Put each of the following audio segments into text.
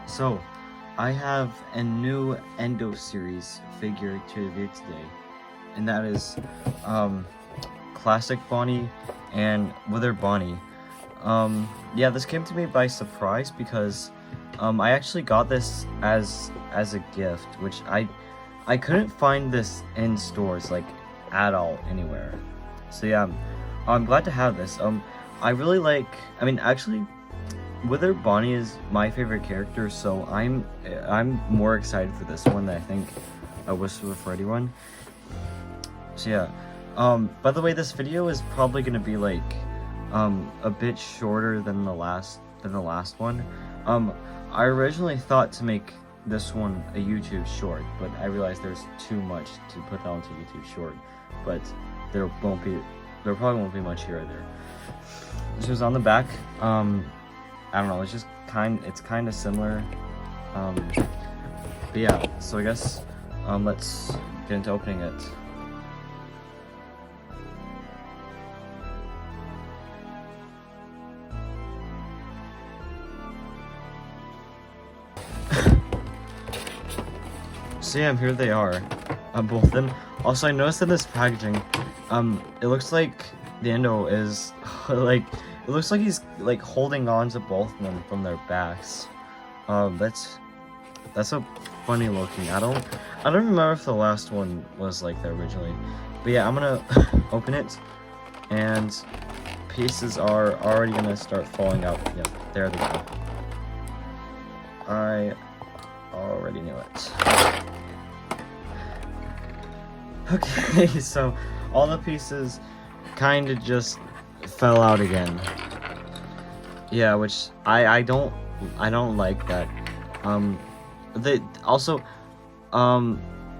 So, I have a new Endo series figure to review today, and that is classic Bonnie and withered Bonnie. Yeah, this came to me by surprise because I actually got this as a gift, which I couldn't find this in stores like at all anywhere. So yeah, I'm glad to have this. I really like. I mean, actually, withered Bonnie is my favorite character, so I'm more excited for this one than I think I was for the Freddy one. So yeah. By the way, this video is probably gonna be like a bit shorter than the last one. I originally thought to make this one a YouTube short, but I realized there's too much to put that onto YouTube short. But there probably won't be much here or there. This was on the back. I don't know. It's just it's kind of similar. But yeah. So I guess let's get into opening it. So yeah, here they are, both of them. Also, I noticed in this packaging, it looks like the Endo is like, it looks like he's like holding on to both of them from their backs. That's a funny looking. I don't remember if the last one was like that originally, but yeah, I'm gonna open it, and pieces are already gonna start falling out. Yep, there they go. I already knew it. Okay, so all the pieces kind of just fell out again. Yeah, which I don't like that. They also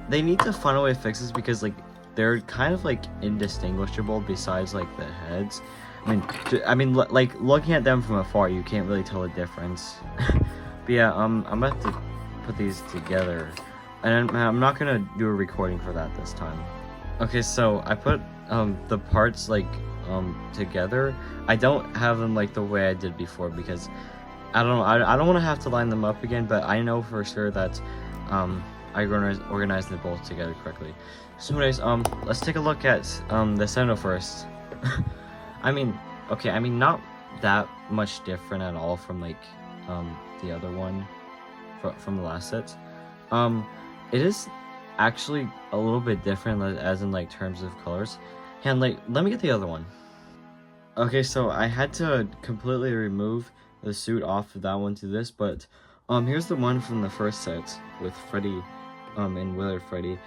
they need to find a way to fix this because like they're kind of like indistinguishable besides like the heads. I mean like looking at them from afar you can't really tell the difference. But yeah, I'm about to put these together. And I'm not gonna do a recording for that this time. Okay, so I put the parts like together. I don't have them like the way I did before because I don't know. I don't want to have to line them up again, but I know for sure that I organized them both together correctly. So anyways, let's take a look at the Endo first. I mean, okay, I mean not that much different at all from like the other one from the last set. It is actually a little bit different as in like terms of colors. And like, let me get the other one. Okay, so I had to completely remove the suit off of that one to this, but here's the one from the first set with Freddy and withered Freddy.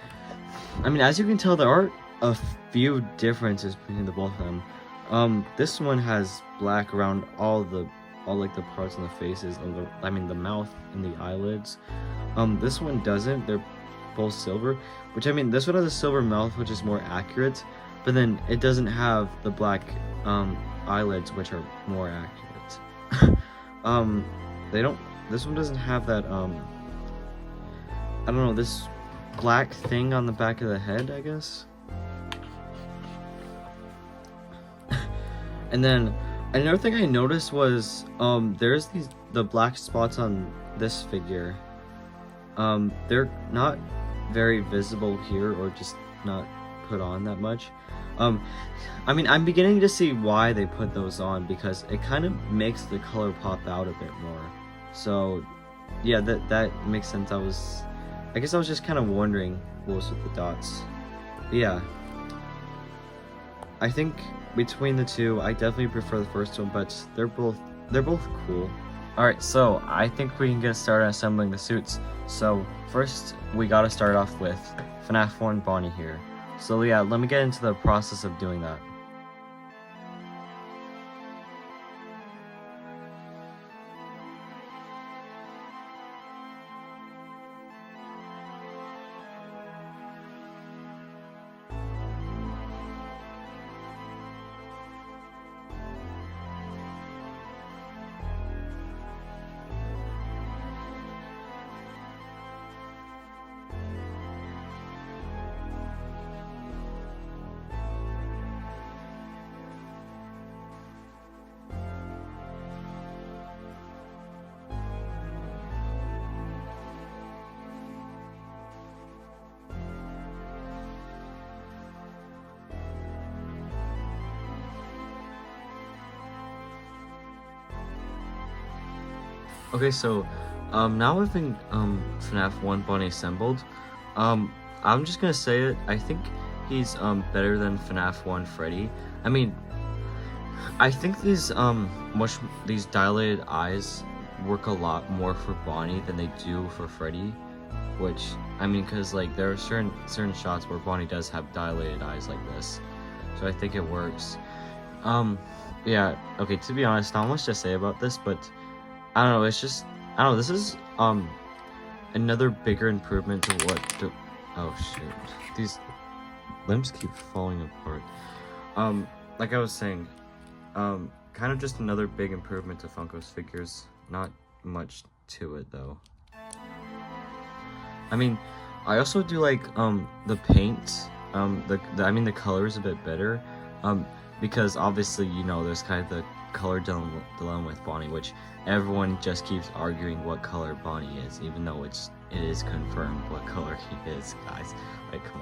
I mean, as you can tell, there are a few differences between the both of them. This one has black around all like the parts on the faces and the mouth and the eyelids. This one doesn't. They're both silver, which I mean this one has a silver mouth, which is more accurate, but then it doesn't have the black eyelids, which are more accurate. This one doesn't have that I don't know, this black thing on the back of the head, I guess. And then another thing I noticed was there's the black spots on this figure. They're not very visible here, or just not put on that much. I mean, I'm beginning to see why they put those on because it kind of makes the color pop out a bit more. So yeah, that makes sense. I guess I was just kind of wondering what was with the dots. But yeah, I think between the two, I definitely prefer the first one, but they're both cool. Alright, so I think we can get started assembling the suits. So first, we gotta start off with FNAF 1 Bonnie here. So yeah, let me get into the process of doing that. Okay, so now having FNAF 1 Bonnie assembled, I'm just gonna say it. I think he's better than FNAF 1 Freddy. I mean, I think these dilated eyes work a lot more for Bonnie than they do for Freddy, which I mean, cause like there are certain shots where Bonnie does have dilated eyes like this, so I think it works. Yeah, okay. To be honest, not much to say about this, but I don't know. It's just I don't know. This is another bigger improvement to what. Oh shoot, these limbs keep falling apart. Like I was saying, kind of just another big improvement to Funko's figures. Not much to it though. I mean, I also do like the paint. I mean the color is a bit better. Because obviously, you know, there's kind of the color dilemma with Bonnie, which everyone just keeps arguing what color Bonnie is, even though it is confirmed what color he is, guys. Like, come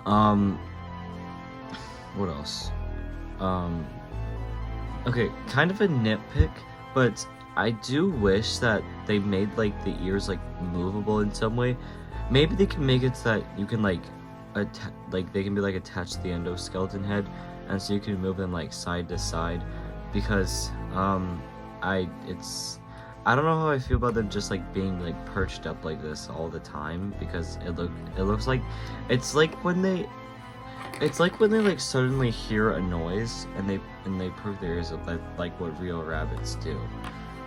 on. What else? Okay, kind of a nitpick, but I do wish that they made like the ears like movable in some way. Maybe they can make it so that you can like they can be like attached to the endoskeleton head, and so you can move them like side to side, because I don't know how I feel about them just like being like perched up like this all the time, because it looks like it's like when they like suddenly hear a noise and they perk their ears up like what real rabbits do,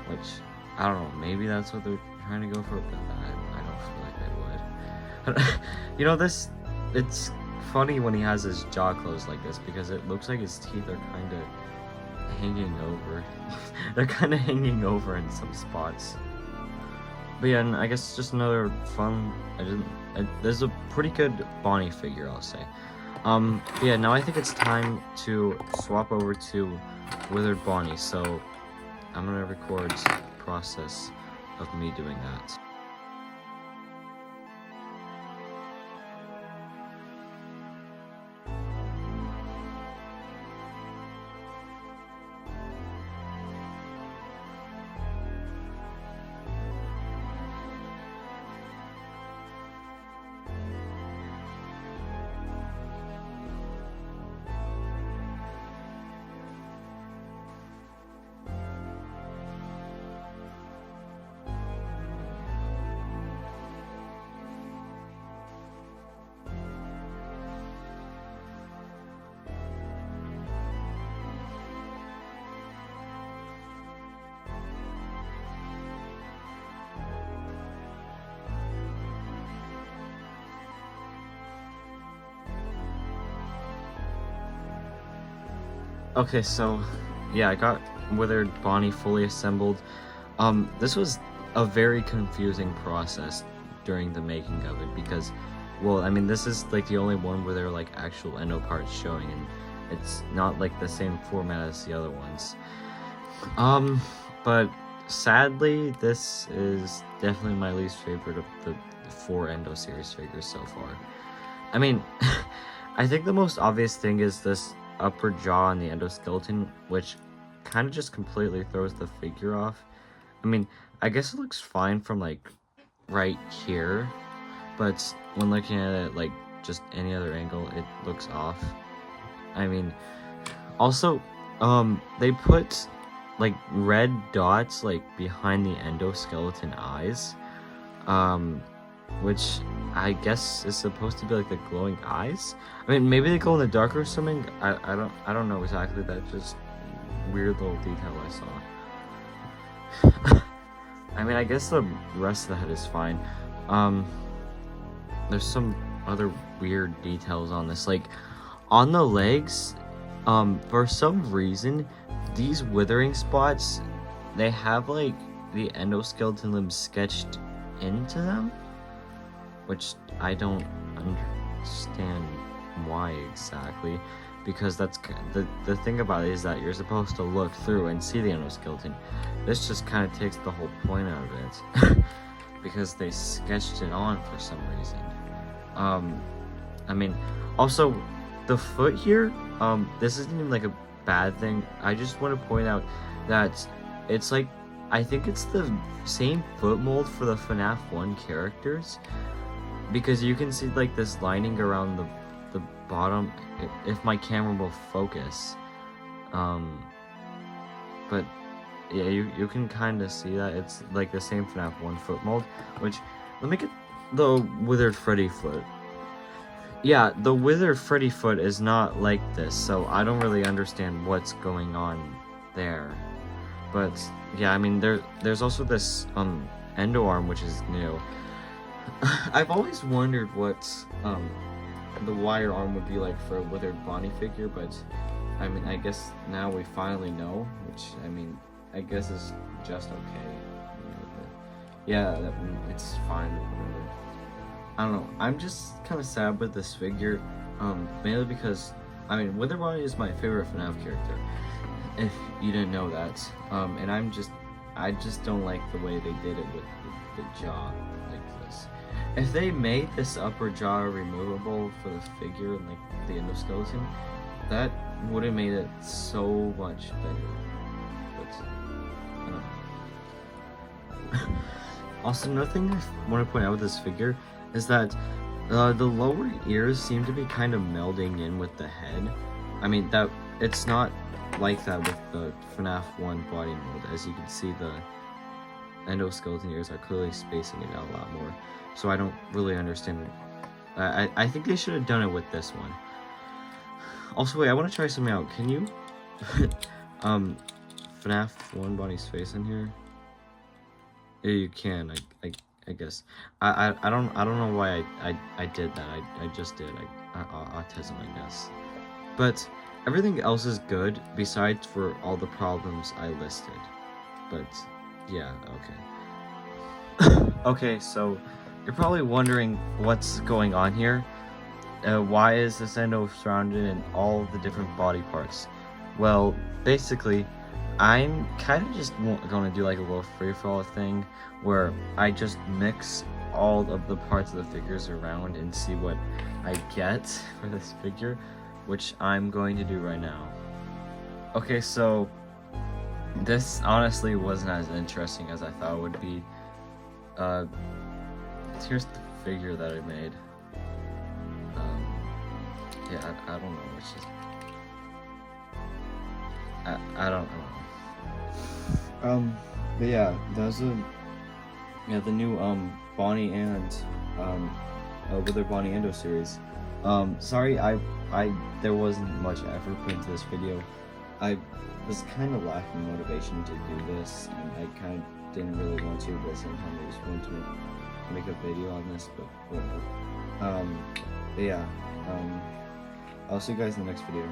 which I don't know, maybe that's what they're trying to go for, but I don't feel like they would. You know, it's funny when he has his jaw closed like this, because it looks like his teeth are kind of hanging over. They're kind of hanging over in some spots. But yeah, and I guess just another fun. There's a pretty good Bonnie figure, I'll say. But yeah, now I think it's time to swap over to Withered Bonnie. So I'm gonna record the process of me doing that. Okay, so yeah, I got Withered Bonnie fully assembled. This was a very confusing process during the making of it, because, well, I mean, this is like the only one where there are like actual endo parts showing, and it's not like the same format as the other ones. But sadly, this is definitely my least favorite of the 4 Endo series figures so far. I mean, I think the most obvious thing is this upper jaw on the endoskeleton, which kind of just completely throws the figure off. I mean, I guess it looks fine from like right here, but when looking at it like just any other angle, it looks off. I mean, also, they put like red dots like behind the endoskeleton eyes, which I guess is supposed to be like the glowing eyes. I mean, maybe they glow in the dark or something. I don't know exactly. That just weird little detail I saw. I mean, I guess the rest of the head is fine. There's some other weird details on this, like on the legs. For some reason, these withering spots, they have like the endoskeleton limbs sketched into them, which I don't understand why exactly, because that's the thing about it is that you're supposed to look through and see the endoskeleton. This just kind of takes the whole point out of it, because they sketched it on for some reason. I mean, also the foot here, this isn't even like a bad thing. I just want to point out that it's like I think it's the same foot mold for the FNAF 1 characters, because you can see like this lining around the bottom if my camera will focus. But yeah, you can kind of see that it's like the same FNAF 1 foot mold, which, let me get the withered Freddy foot. Yeah, the withered Freddy foot is not like this, so I don't really understand what's going on there. But yeah, I mean, there's also this endo arm, which is new. I've always wondered what the wire arm would be like for a withered Bonnie figure, but I mean, I guess now we finally know, which, I mean, I guess is just okay. Yeah, it's fine. Whatever. I don't know. I'm just kind of sad with this figure, mainly because, I mean, withered Bonnie is my favorite FNAF character, if you didn't know that. And I just don't like the way they did it with the jaw like this. If they made this upper jaw removable for the figure and like the endoskeleton, that would have made it so much better. But I don't know. Also, another thing I want to point out with this figure is that the lower ears seem to be kind of melding in with the head. I mean, that it's not like that with the FNAF 1 body mold. As you can see, the endoskeleton ears are clearly spacing it out a lot more. So I don't really understand. I think they should have done it with this one. Also, wait, I want to try something out. Can you FNAF 1 Bonnie's face in here? Yeah, you can. I guess. I don't know why I did that. I just did. Autism, I guess. But everything else is good besides for all the problems I listed. But yeah, okay. Okay, so you're probably wondering what's going on here. Why is this endo surrounded in all the different body parts? Well, basically, I'm kind of just going to do like a little free-for-all thing where I just mix all of the parts of the figures around and see what I get for this figure, which I'm going to do right now. Okay, so this honestly wasn't as interesting as I thought it would be. Here's the figure that I made. Yeah, I don't know which is. I don't know. But yeah, there's the new Bonnie and withered Bonnie Endo series. Sorry, there wasn't much effort put into this video. I was kind of lacking motivation to do this, and I kind of didn't really want to, but at the same time I just wanted to make a video on this, but whatever. But yeah, I'll see you guys in the next video.